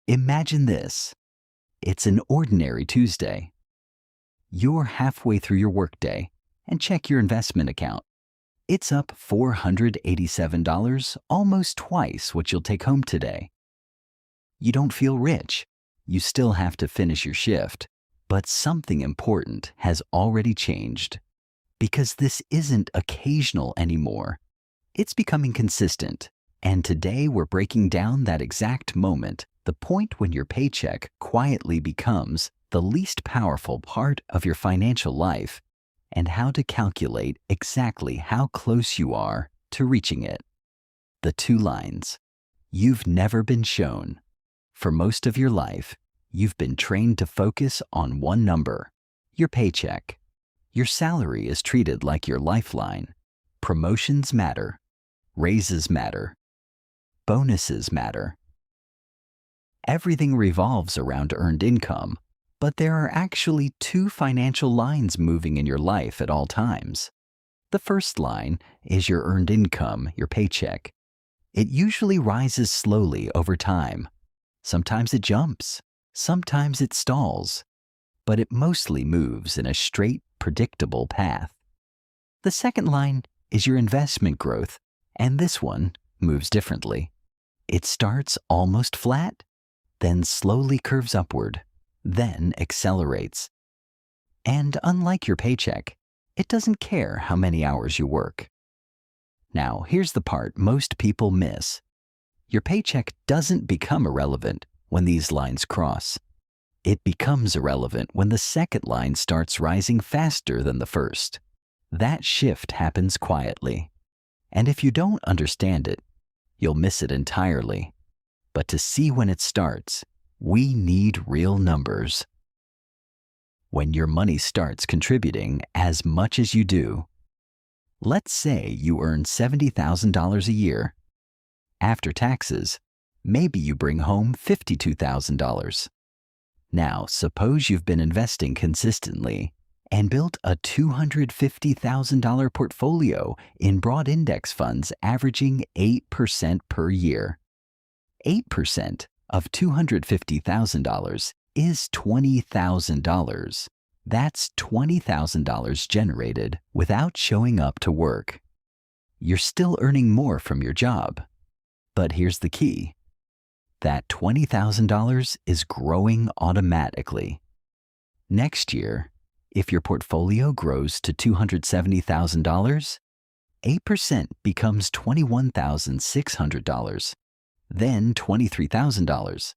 Imagine this. It's an ordinary Tuesday. You're halfway through your workday and check your investment account. It's up $487, almost twice what you'll take home today. You don't feel rich. You still have to finish your shift. But something important has already changed. Because this isn't occasional anymore. It's becoming consistent. And today we're breaking down that exact moment, the point when your paycheck quietly becomes the least powerful part of your financial life, and how to calculate exactly how close you are to reaching it. The two lines. You've never been shown. For most of your life, you've been trained to focus on one number, your paycheck. Your salary is treated like your lifeline. Promotions matter. Raises matter. Bonuses matter. Everything revolves around earned income, but there are actually two financial lines moving in your life at all times. The first line is your earned income, your paycheck. It usually rises slowly over time. Sometimes it jumps, sometimes it stalls, but it mostly moves in a straight, predictable path. The second line is your investment growth, and this one moves differently. It starts almost flat, then slowly curves upward, then accelerates. And unlike your paycheck, it doesn't care how many hours you work. Now, here's the part most people miss. Your paycheck doesn't become irrelevant when these lines cross. It becomes irrelevant when the second line starts rising faster than the first. That shift happens quietly. And if you don't understand it, you'll miss it entirely. But to see when it starts, we need real numbers. When your money starts contributing as much as you do, let's say you earn $70,000 a year. After taxes, maybe you bring home $52,000. Now, suppose you've been investing consistently and built a $250,000 portfolio in broad index funds averaging 8% per year. 8% of $250,000 is $20,000. That's $20,000 generated without showing up to work. You're still earning more from your job. But here's the key. That $20,000 is growing automatically. Next year, if your portfolio grows to $270,000, 8% becomes $21,600, then $23,000,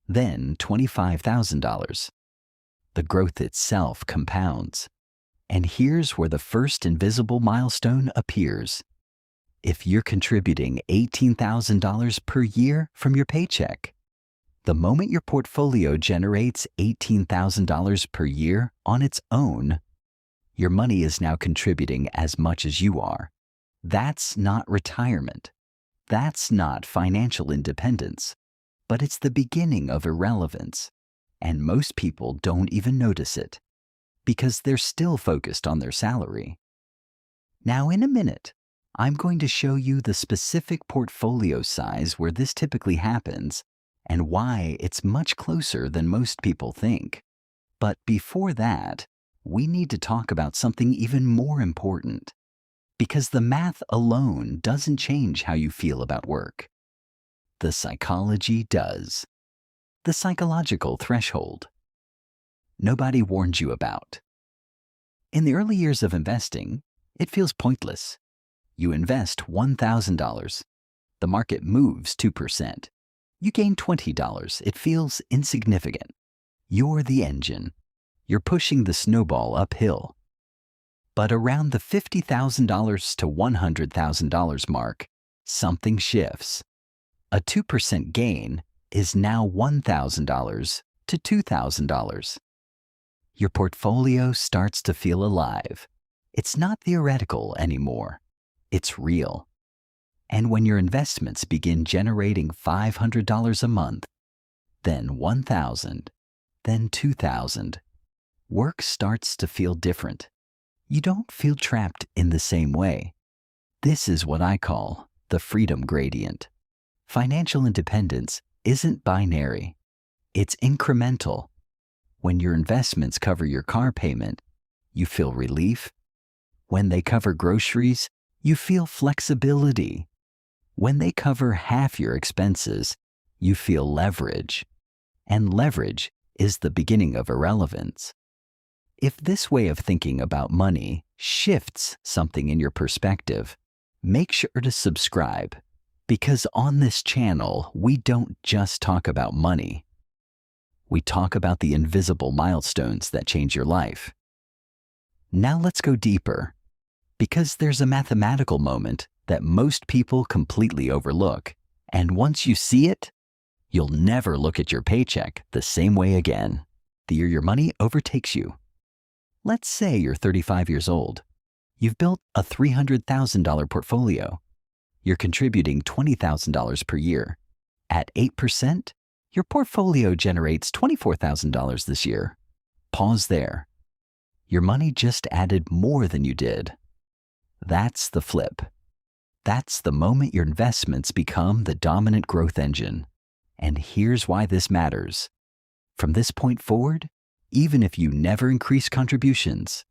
then $25,000. The growth itself compounds. And here's where the first invisible milestone appears. If you're contributing $18,000 per year from your paycheck, the moment your portfolio generates $18,000 per year on its own, your money is now contributing as much as you are. That's not retirement. That's not financial independence. But it's the beginning of irrelevance. And most people don't even notice it because they're still focused on their salary. Now, in a minute, I'm going to show you the specific portfolio size where this typically happens and why it's much closer than most people think. But before that, we need to talk about something even more important. Because the math alone doesn't change how you feel about work. The psychology does. The psychological threshold. Nobody warned you about. In the early years of investing, it feels pointless. You invest $1,000. The market moves 2%. You gain $20. It feels insignificant. You're the engine. You're pushing the snowball uphill. But around the $50,000 to $100,000 mark, something shifts. A 2% gain is now $1,000 to $2,000. Your portfolio starts to feel alive. It's not theoretical anymore. It's real. And when your investments begin generating $500 a month, then $1,000, then $2,000, work starts to feel different. You don't feel trapped in the same way. This is what I call the freedom gradient. Financial independence isn't binary. It's incremental. When your investments cover your car payment, you feel relief. When they cover groceries, you feel flexibility. When they cover half your expenses, you feel leverage. And leverage is the beginning of irrelevance. If this way of thinking about money shifts something in your perspective, make sure to subscribe, because on this channel, we don't just talk about money. We talk about the invisible milestones that change your life. Now let's go deeper, because there's a mathematical moment that most people completely overlook, and once you see it, you'll never look at your paycheck the same way again. The year your money overtakes you. Let's say you're 35 years old. You've built a $300,000 portfolio. You're contributing $20,000 per year. At 8%, your portfolio generates $24,000 this year. Pause there. Your money just added more than you did. That's the flip. That's the moment your investments become the dominant growth engine. And here's why this matters. From this point forward, even if you never increase contributions,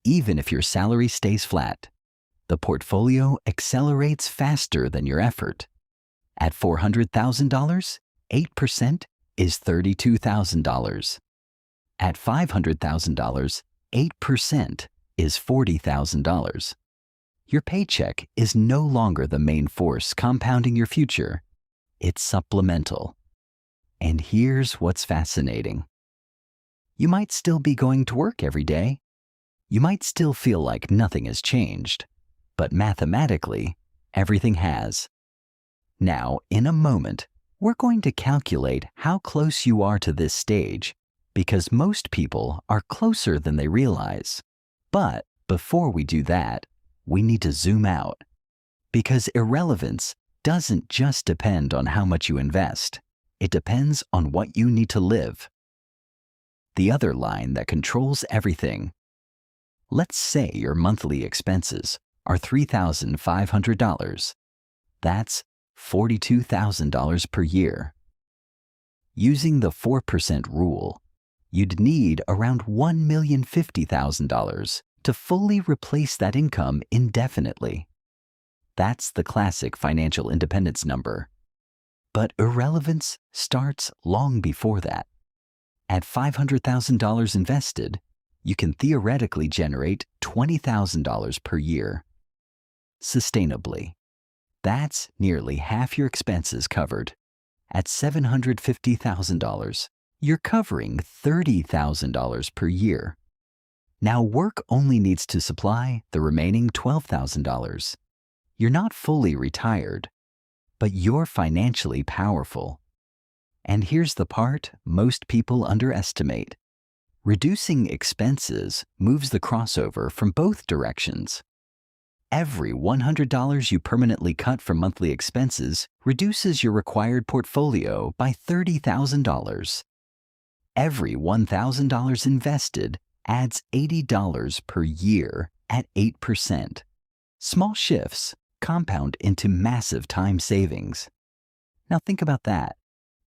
even if your salary stays flat, the portfolio accelerates faster than your effort. At $400,000, 8% is $32,000. At $500,000, 8% is $40,000. Your paycheck is no longer the main force compounding your future. It's supplemental. And here's what's fascinating. You might still be going to work every day. You might still feel like nothing has changed. But mathematically, everything has. Now, in a moment, we're going to calculate how close you are to this stage, because most people are closer than they realize. But before we do that, we need to zoom out, because irrelevance doesn't just depend on how much you invest. It depends on what you need to live. The other line that controls everything. Let's say your monthly expenses are $3,500. That's $42,000 per year. Using the 4% rule, you'd need around $1,050,000 to fully replace that income indefinitely. That's the classic financial independence number. But irrelevance starts long before that. At $500,000 invested, you can theoretically generate $20,000 per year. Sustainably. That's nearly half your expenses covered. At $750,000, you're covering $30,000 per year. Now work only needs to supply the remaining $12,000. You're not fully retired, but you're financially powerful. And here's the part most people underestimate. Reducing expenses moves the crossover from both directions. Every $100 you permanently cut from monthly expenses reduces your required portfolio by $30,000. Every $1,000 invested adds $80 per year at 8%. Small shifts compound into massive time savings. Now think about that,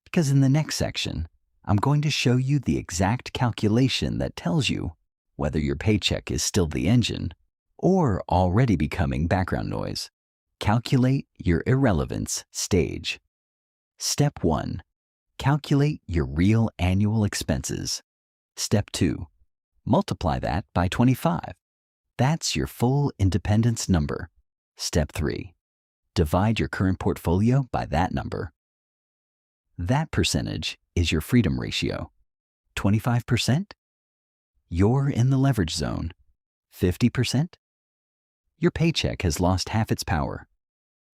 because in the next section, I'm going to show you the exact calculation that tells you whether your paycheck is still the engine or already becoming background noise. Calculate your irrelevance stage. Step 1. Calculate your real annual expenses. Step 2. Multiply that by 25. That's your full independence number. Step 3. Divide your current portfolio by that number. That percentage is your freedom ratio. 25%? You're in the leverage zone. 50%? Your paycheck has lost half its power.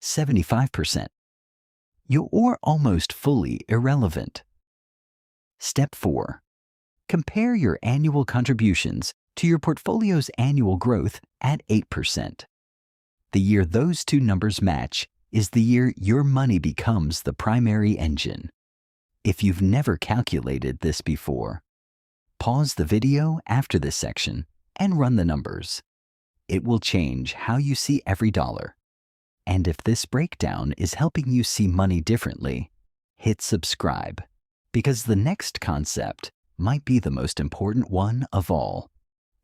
75%. You're almost fully irrelevant. Step 4. Compare your annual contributions to your portfolio's annual growth at 8%. The year those two numbers match is the year your money becomes the primary engine. If you've never calculated this before, pause the video after this section and run the numbers. It will change how you see every dollar. And if this breakdown is helping you see money differently, hit subscribe. Because the next concept might be the most important one of all,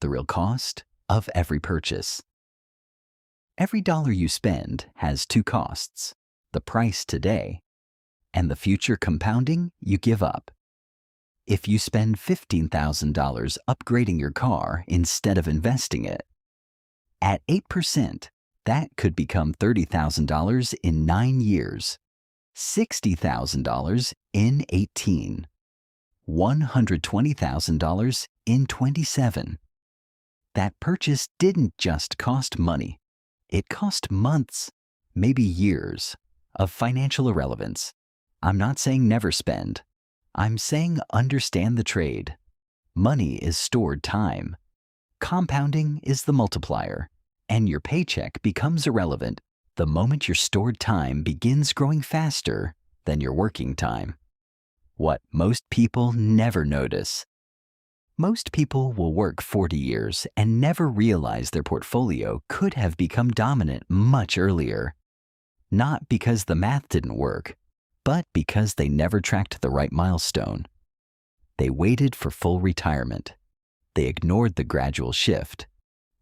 the real cost of every purchase. Every dollar you spend has two costs, the price today and the future compounding you give up. If you spend $15,000 upgrading your car instead of investing it, at 8%, that could become $30,000 in 9 years, $60,000 in 18, $120,000 in 27. That purchase didn't just cost money. It cost months, maybe years, of financial irrelevance. I'm not saying never spend. I'm saying understand the trade. Money is stored time. Compounding is the multiplier, and your paycheck becomes irrelevant the moment your stored time begins growing faster than your working time. What most people never notice. Most people will work 40 years and never realize their portfolio could have become dominant much earlier. Not because the math didn't work, but because they never tracked the right milestone. They waited for full retirement. They ignored the gradual shift.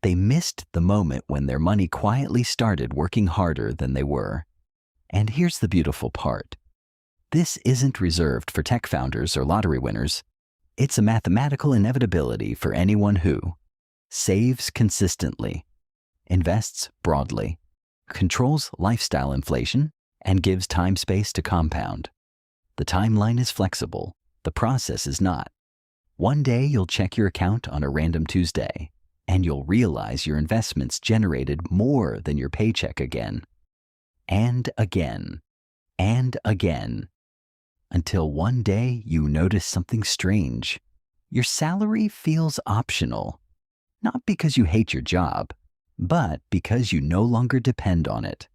They missed the moment when their money quietly started working harder than they were. And here's the beautiful part. This isn't reserved for tech founders or lottery winners. It's a mathematical inevitability for anyone who saves consistently, invests broadly, controls lifestyle inflation, and gives time space to compound. The timeline is flexible. The process is not. One day you'll check your account on a random Tuesday, and you'll realize your investments generated more than your paycheck again. And again. And again. Until one day you notice something strange. Your salary feels optional. Not because you hate your job, but because you no longer depend on it.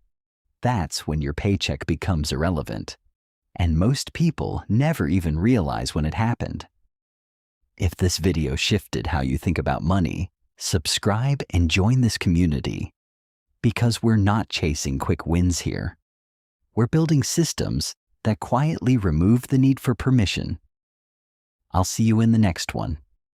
That's when your paycheck becomes irrelevant. And most people never even realize when it happened. If this video shifted how you think about money, subscribe and join this community. Because we're not chasing quick wins here. We're building systems that quietly remove the need for permission. I'll see you in the next one.